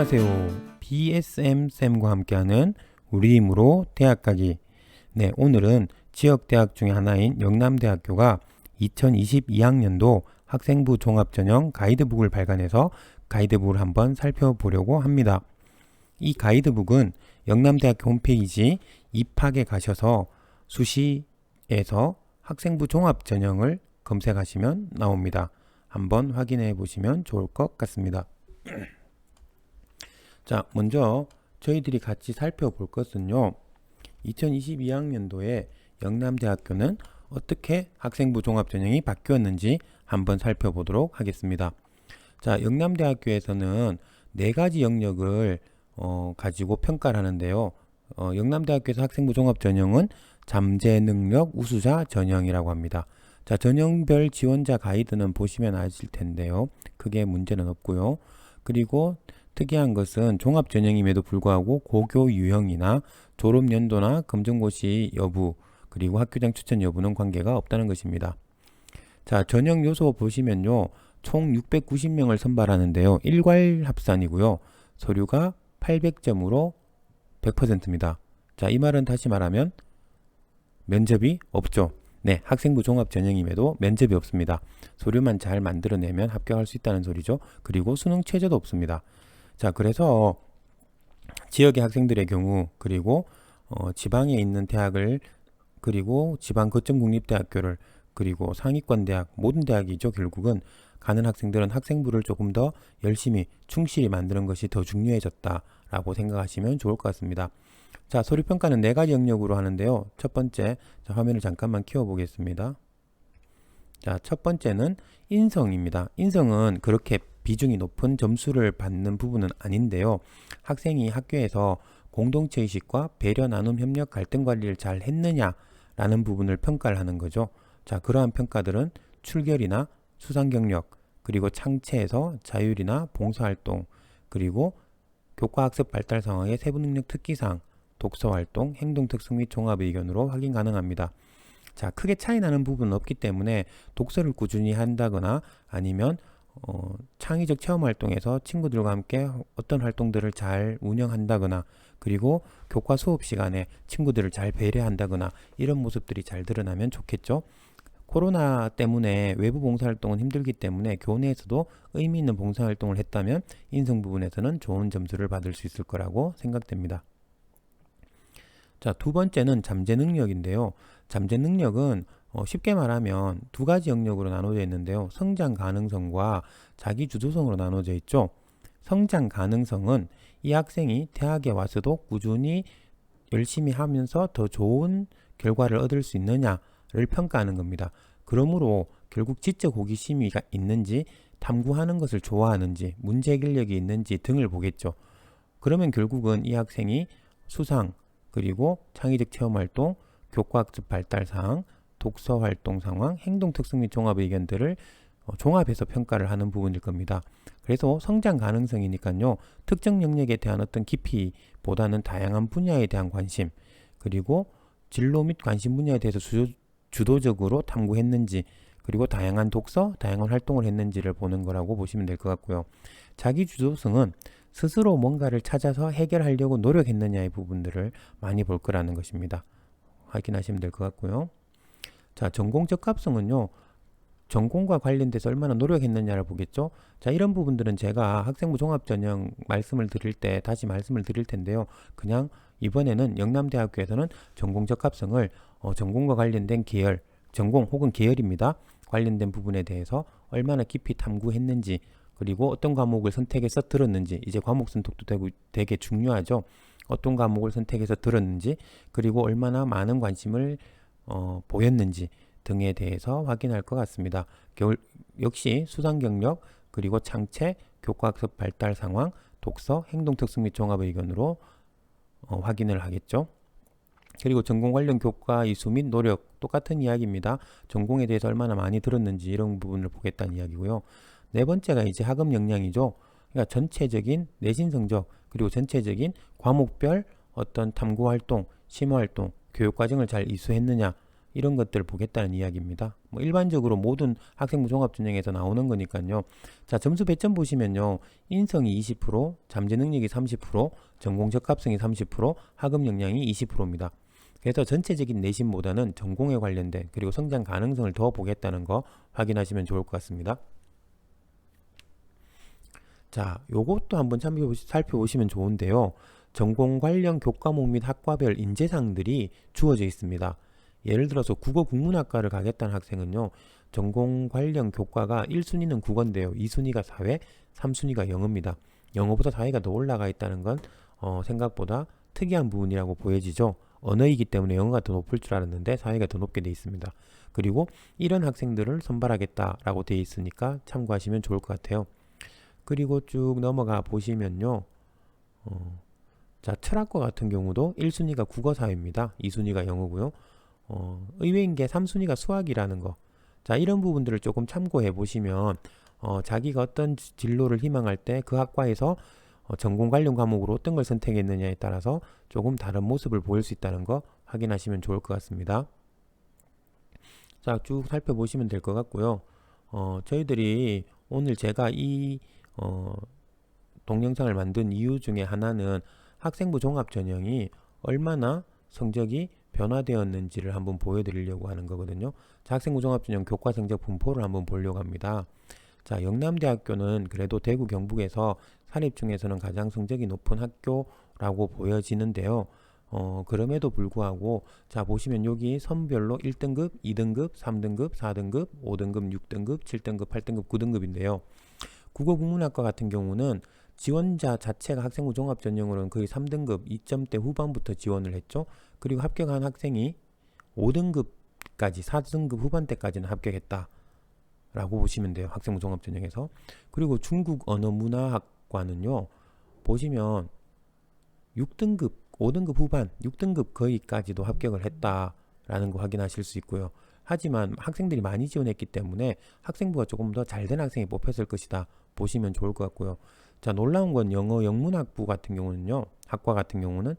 안녕하세요. BSM쌤과 함께하는 우리 힘으로 대학 가기. 네, 오늘은 지역대학 중에 하나인 영남대학교가 2022학년도 학생부 종합전형 가이드북을 발간해서 가이드북을 한번 살펴보려고 합니다. 이 가이드북은 영남대학교 홈페이지 입학에 가셔서 수시에서 학생부 종합전형을 검색하시면 나옵니다. 한번 확인해 보시면 좋을 것 같습니다. 자, 먼저 저희들이 같이 살펴볼 것은요, 2022학년도에 영남대학교는 어떻게 학생부 종합전형이 바뀌었는지 한번 살펴보도록 하겠습니다. 자, 영남대학교에서는 4가지 영역을 가지고 평가를 하는데요. 영남대학교에서 학생부 종합전형은 잠재능력 우수자 전형이라고 합니다. 자, 전형별 지원자 가이드는 보시면 아실 텐데요. 크게 문제는 없고요. 그리고 특이한 것은 종합전형임에도 불구하고 고교 유형이나 졸업연도나 검정고시 여부, 그리고 학교장 추천 여부는 관계가 없다는 것입니다. 자, 전형 요소 보시면요, 총 690명을 선발하는데요. 일괄 합산이고요. 서류가 800점으로 100%입니다. 자, 이 말은 다시 말하면 면접이 없죠. 네, 학생부 종합전형임에도 면접이 없습니다. 서류만 잘 만들어내면 합격할 수 있다는 소리죠. 그리고 수능 최저도 없습니다. 자, 그래서 지역의 학생들의 경우, 그리고 지방에 있는 대학을, 그리고 지방 거점 국립대학교를, 그리고 상위권 대학, 모든 대학이죠. 결국은 가는 학생들은 학생부를 조금 더 열심히 충실히 만드는 것이 더 중요해졌다라고 생각하시면 좋을 것 같습니다. 자, 서류평가는 4가지 영역으로 하는데요. 첫 번째, 자, 화면을 잠깐만 키워보겠습니다. 자, 첫 번째는 인성입니다. 인성은 그렇게 비중이 높은 점수를 받는 부분은 아닌데요. 학생이 학교에서 공동체의식과 배려, 나눔, 협력, 갈등 관리를 잘 했느냐라는 부분을 평가를 하는 거죠. 자, 그러한 평가들은 출결이나 수상 경력, 그리고 창체에서 자율이나 봉사활동, 그리고 교과학습 발달 상황의 세부 능력 특기사항, 독서활동, 행동특성 및 종합의견으로 확인 가능합니다. 자, 크게 차이 나는 부분은 없기 때문에 독서를 꾸준히 한다거나 아니면 창의적 체험 활동에서 친구들과 함께 어떤 활동들을 잘 운영한다거나, 그리고 교과 수업 시간에 친구들을 잘 배려한다거나, 이런 모습들이 잘 드러나면 좋겠죠. 코로나 때문에 외부 봉사활동은 힘들기 때문에 교내에서도 의미 있는 봉사활동을 했다면 인성 부분에서는 좋은 점수를 받을 수 있을 거라고 생각됩니다. 자, 두 번째는 잠재능력인데요. 잠재능력은 쉽게 말하면 2가지 영역으로 나눠져 있는데요. 성장 가능성과 자기 주도성으로 나눠져 있죠. 성장 가능성은 이 학생이 대학에 와서도 꾸준히 열심히 하면서 더 좋은 결과를 얻을 수 있느냐를 평가하는 겁니다. 그러므로 결국 지적 호기심이 있는지, 탐구하는 것을 좋아하는지, 문제 해결력이 있는지 등을 보겠죠. 그러면 결국은 이 학생이 수상, 그리고 창의적 체험활동, 교과학습 발달 사항, 독서 활동 상황, 행동 특성 및 종합 의견들을 종합해서 평가를 하는 부분일 겁니다. 그래서 성장 가능성이니까요, 특정 영역에 대한 어떤 깊이보다는 다양한 분야에 대한 관심, 그리고 진로 및 관심 분야에 대해서 주도적으로 탐구했는지, 그리고 다양한 독서, 다양한 활동을 했는지를 보는 거라고 보시면 될 것 같고요. 자기 주도성은 스스로 뭔가를 찾아서 해결하려고 노력했느냐의 부분들을 많이 볼 거라는 것입니다. 확인하시면 될 것 같고요. 자, 전공 적합성은요, 전공과 관련돼서 얼마나 노력했느냐를 보겠죠. 자, 이런 부분들은 제가 학생부 종합전형 말씀을 드릴 때 다시 말씀을 드릴 텐데요. 그냥 이번에는 영남대학교에서는 전공 적합성을 전공과 관련된 계열, 전공 혹은 계열입니다. 관련된 부분에 대해서 얼마나 깊이 탐구했는지, 그리고 어떤 과목을 선택해서 들었는지, 이제 과목 선택도 되게 중요하죠. 어떤 과목을 선택해서 들었는지, 그리고 얼마나 많은 관심을 보였는지 등에 대해서 확인할 것 같습니다. 역시 수상 경력, 그리고 창체, 교과학습 발달 상황, 독서, 행동 특성 및 종합 의견으로 확인을 하겠죠. 그리고 전공 관련 교과 이수 및 노력, 똑같은 이야기입니다. 전공에 대해서 얼마나 많이 들었는지 이런 부분을 보겠다는 이야기고요. 네 번째가 이제 학업 역량이죠. 그러니까 전체적인 내신 성적, 그리고 전체적인 과목별 어떤 탐구 활동, 심화 활동, 교육 과정을 잘 이수했느냐, 이런 것들을 보겠다는 이야기입니다. 뭐 일반적으로 모든 학생부 종합전형에서 나오는 거니까요. 자, 점수 배점 보시면요. 인성이 20%, 잠재 능력이 30%, 전공 적합성이 30%, 학업 역량이 20%입니다. 그래서 전체적인 내신보다는 전공에 관련된 그리고 성장 가능성을 더 보겠다는 거 확인하시면 좋을 것 같습니다. 자, 요것도 한번 살펴보시면 좋은데요. 전공 관련 교과목 및 학과별 인재상들이 주어져 있습니다. 예를 들어서 국어 국문학과를 가겠다는 학생은요. 전공 관련 교과가 1순위는 국어인데요. 2순위가 사회, 3순위가 영어입니다. 영어보다 사회가 더 올라가 있다는 건 생각보다 특이한 부분이라고 보여지죠. 언어이기 때문에 영어가 더 높을 줄 알았는데 사회가 더 높게 돼 있습니다. 그리고 이런 학생들을 선발하겠다라고 돼 있으니까 참고하시면 좋을 것 같아요. 그리고 쭉 넘어가 보시면요. 자, 철학과 같은 경우도 1순위가 국어사회입니다. 2순위가 영어고요. 의외인 게 3순위가 수학이라는 거. 자, 이런 부분들을 조금 참고해 보시면 자기가 어떤 진로를 희망할 때 그 학과에서 전공 관련 과목으로 어떤 걸 선택했느냐에 따라서 조금 다른 모습을 보일 수 있다는 거 확인하시면 좋을 것 같습니다. 자, 쭉 살펴보시면 될 것 같고요. 저희들이 오늘 제가 이 동영상을 만든 이유 중에 하나는 학생부 종합전형이 얼마나 성적이 변화되었는지를 한번 보여드리려고 하는 거거든요. 자, 학생부 종합전형 교과 성적 분포를 한번 보려고 합니다. 자, 영남대학교는 그래도 대구 경북에서 사립 중에서는 가장 성적이 높은 학교라고 보여지는데요. 그럼에도 불구하고 자, 보시면 여기 선별로 1등급, 2등급, 3등급, 4등급, 5등급, 6등급, 7등급, 8등급, 9등급인데요. 국어국문학과 같은 경우는 지원자 자체가 학생부 종합전형으로는 거의 3등급 2점대 후반부터 지원을 했죠. 그리고 합격한 학생이 5등급까지 4등급 후반대까지는 합격했다 라고 보시면 돼요. 학생부 종합전형에서. 그리고 중국 언어문화학과는요. 보시면 6등급 5등급 후반 6등급 거의까지도 합격을 했다라는 거 확인하실 수 있고요. 하지만 학생들이 많이 지원했기 때문에 학생부가 조금 더 잘된 학생이 뽑혔을 것이다 보시면 좋을 것 같고요. 자, 놀라운 건 영어 영문학부 같은 경우는요. 학과 같은 경우는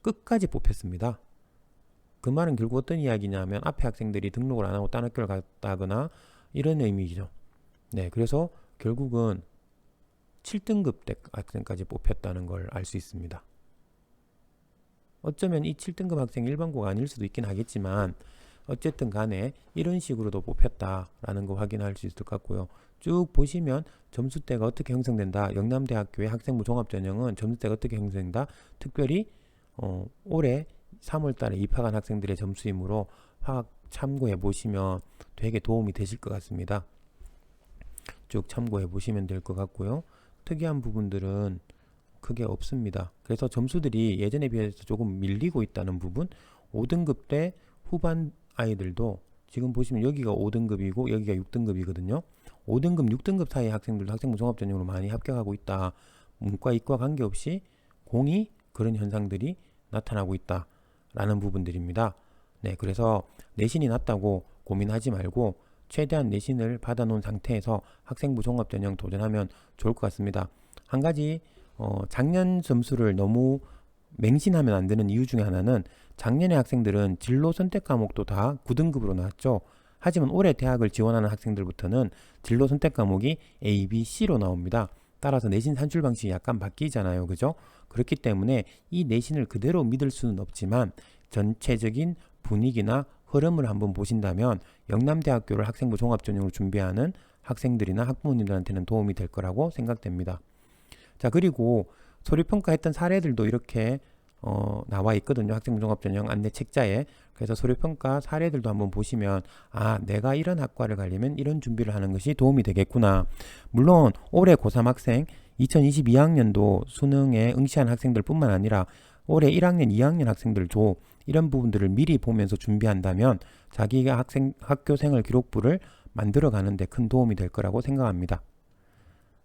끝까지 뽑혔습니다. 그 말은 결국 어떤 이야기냐면 앞에 학생들이 등록을 안 하고 딴 학교를 갔다거나 이런 의미죠. 네, 그래서 결국은 7등급 대 학생까지 뽑혔다는 걸 알 수 있습니다. 어쩌면 이 7등급 학생이 일반고가 아닐 수도 있긴 하겠지만 어쨌든 간에 이런 식으로도 뽑혔다라는 거 확인할 수 있을 것 같고요. 쭉 보시면 점수대가 어떻게 형성된다. 영남대학교의 학생부 종합전형은 점수대가 어떻게 형성된다. 특별히 올해 3월달에 입학한 학생들의 점수이므로 참고해 보시면 되게 도움이 되실 것 같습니다. 쭉 참고해 보시면 될 것 같고요. 특이한 부분들은 크게 없습니다. 그래서 점수들이 예전에 비해서 조금 밀리고 있다는 부분 5등급 대 후반 아이들도 지금 보시면 여기가 5등급이고 여기가 6등급이거든요. 5등급, 6등급 사이 학생들도 학생부 종합전형으로 많이 합격하고 있다. 문과, 이과 관계없이 공이 그런 현상들이 나타나고 있다라는 부분들입니다. 네, 그래서 내신이 낮다고 고민하지 말고 최대한 내신을 받아놓은 상태에서 학생부 종합전형 도전하면 좋을 것 같습니다. 한 가지 작년 점수를 너무 맹신하면 안 되는 이유 중에 하나는 작년에 학생들은 진로 선택 과목도 다 9등급으로 나왔죠. 하지만 올해 대학을 지원하는 학생들부터는 진로 선택 과목이 A, B, C로 나옵니다. 따라서 내신 산출 방식이 약간 바뀌잖아요. 그죠? 그렇기 때문에 이 내신을 그대로 믿을 수는 없지만 전체적인 분위기나 흐름을 한번 보신다면 영남대학교를 학생부 종합전형으로 준비하는 학생들이나 학부모님들한테는 도움이 될 거라고 생각됩니다. 자, 그리고 서류평가했던 사례들도 이렇게 나와 있거든요. 학생부 종합전형 안내 책자에. 그래서 서류평가 사례들도 한번 보시면 아, 내가 이런 학과를 가려면 이런 준비를 하는 것이 도움이 되겠구나. 물론 올해 고3 학생 2022학년도 수능에 응시한 학생들 뿐만 아니라 올해 1학년, 2학년 학생들도 이런 부분들을 미리 보면서 준비한다면 자기가 학교생활 기록부를 만들어 가는데 큰 도움이 될 거라고 생각합니다.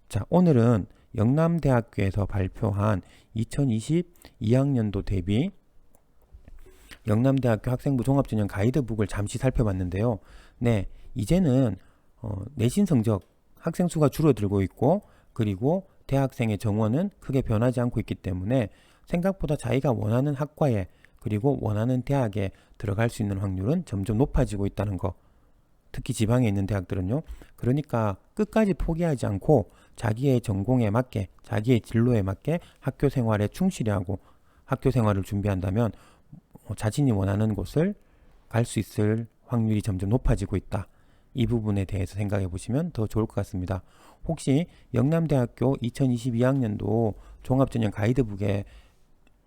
자, 오늘은 영남대학교에서 발표한 2022학년도 대비 영남대학교 학생부 종합전형 가이드북을 잠시 살펴봤는데요. 네, 이제는 내신 성적 학생 수가 줄어들고 있고 그리고 대학생의 정원은 크게 변하지 않고 있기 때문에 생각보다 자기가 원하는 학과에 그리고 원하는 대학에 들어갈 수 있는 확률은 점점 높아지고 있다는 거. 특히 지방에 있는 대학들은요. 그러니까 끝까지 포기하지 않고 자기의 전공에 맞게, 자기의 진로에 맞게 학교 생활에 충실히 하고 학교 생활을 준비한다면 자신이 원하는 곳을 갈 수 있을 확률이 점점 높아지고 있다. 이 부분에 대해서 생각해 보시면 더 좋을 것 같습니다. 혹시 영남대학교 2022학년도 종합전형 가이드북에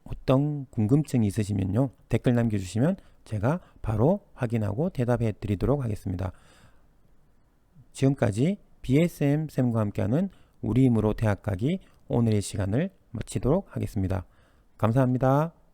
어떤 궁금증이 있으시면요. 댓글 남겨주시면 제가 바로 확인하고 대답해 드리도록 하겠습니다. 지금까지 BSM 쌤과 함께하는 우리 힘으로 대학 가기 오늘의 시간을 마치도록 하겠습니다. 감사합니다.